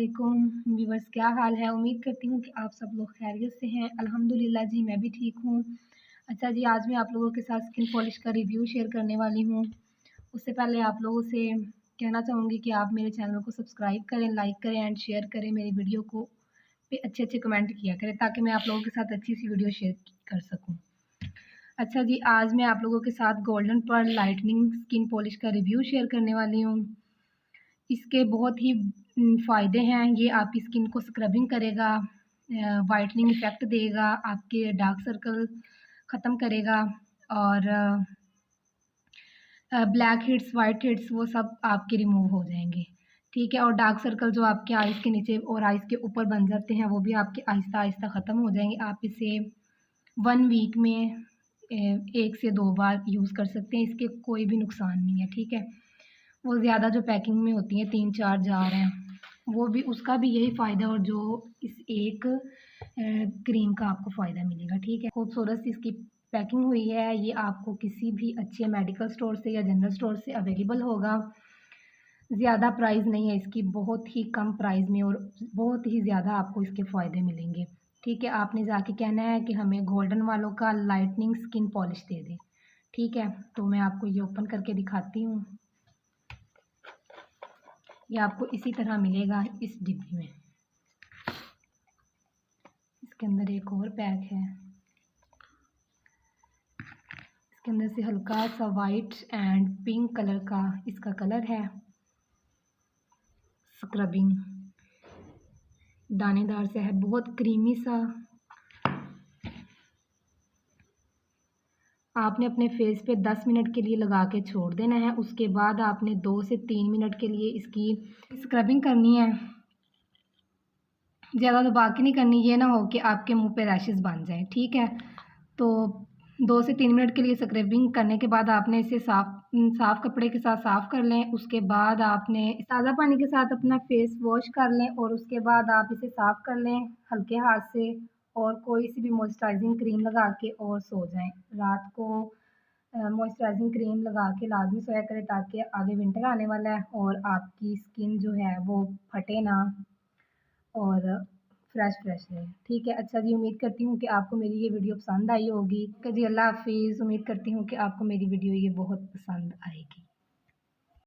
वालेकुम व्यूवर्स, क्या हाल है। उम्मीद करती हूँ कि आप सब लोग खैरियत से हैं। अल्हम्दुलिल्लाह जी, मैं भी ठीक हूँ। अच्छा जी, आज मैं आप लोगों के साथ स्किन पॉलिश का रिव्यू शेयर करने वाली हूँ। उससे पहले आप लोगों से कहना चाहूँगी कि आप मेरे चैनल को सब्सक्राइब करें, लाइक करें एंड शेयर करें। मेरी वीडियो को पे अच्छे कमेंट किया करें ताकि मैं आप लोगों के साथ अच्छी सी वीडियो शेयर कर सकूँ। अच्छा जी, आज मैं आप लोगों के साथ golden pearl lightening skin polish का रिव्यू शेयर करने वाली हूँ। इसके बहुत ही फ़ायदे हैं। ये आपकी स्किन को स्क्रबिंग करेगा, वाइटनिंग इफ़ेक्ट देगा, आपके डार्क सर्कल ख़त्म करेगा और ब्लैक हेड्स, वाइट हेड्स वो सब आपके रिमूव हो जाएंगे। ठीक है, और डार्क सर्कल जो आपके आइज़ के नीचे और आइज़ के ऊपर बन जाते हैं वो भी आपके आहिस्ता आहिस्ता ख़त्म हो जाएंगे। आप इसे 1 वीक में 1 से 2 बार यूज़ कर सकते हैं। इसके कोई भी नुकसान नहीं है। ठीक है, वो ज़्यादा जो पैकिंग में होती हैं 3-4 जार हैं, वो भी उसका भी यही फ़ायदा और जो इस एक क्रीम का आपको फ़ायदा मिलेगा। ठीक है, खूबसूरत सी इसकी पैकिंग हुई है। ये आपको किसी भी अच्छे मेडिकल स्टोर से या जनरल स्टोर से अवेलेबल होगा। ज़्यादा प्राइस नहीं है इसकी, बहुत ही कम प्राइस में और बहुत ही ज़्यादा आपको इसके फ़ायदे मिलेंगे। ठीक है, आपने जाके कहना है कि हमें गोल्डन वालों का लाइटनिंग स्किन पॉलिश दे दें। ठीक है, तो मैं आपको ये ओपन करके दिखाती हूँ। ये आपको इसी तरह मिलेगा इस डिब्बी में। इसके अंदर एक और पैक है। इसके अंदर से हल्का सा वाइट एंड पिंक कलर का इसका कलर है। स्क्रबिंग दानेदार सा है, बहुत क्रीमी सा। आपने अपने फेस पे 10 मिनट के लिए लगा के छोड़ देना है। उसके बाद आपने 2 से 3 मिनट के लिए इसकी स्क्रबिंग करनी है। ज़्यादा दबा के नहीं करनी, ये ना हो कि आपके मुंह पे रैशेस बन जाएं। ठीक है, तो 2 से 3 मिनट के लिए स्क्रबिंग करने के बाद आपने इसे साफ़ कपड़े के साथ साफ़ कर लें। उसके बाद आपने ताज़ा पानी के साथ अपना फेस वॉश कर लें और उसके बाद आप इसे साफ़ कर लें हल्के हाथ से और कोई सी भी मॉइस्चराइजिंग क्रीम लगा के और सो जाएं। रात को मॉइस्चराइजिंग क्रीम लगा के लाजमी सोया करें ताकि आगे विंटर आने वाला है और आपकी स्किन जो है वो फटे ना और फ्रेश रहे। ठीक है, अच्छा जी, उम्मीद करती हूँ कि आपको मेरी ये वीडियो पसंद आई होगी। जी, अल्लाह हाफ़िज़। उम्मीद करती हूँ कि आपको मेरी वीडियो ये बहुत पसंद आएगी।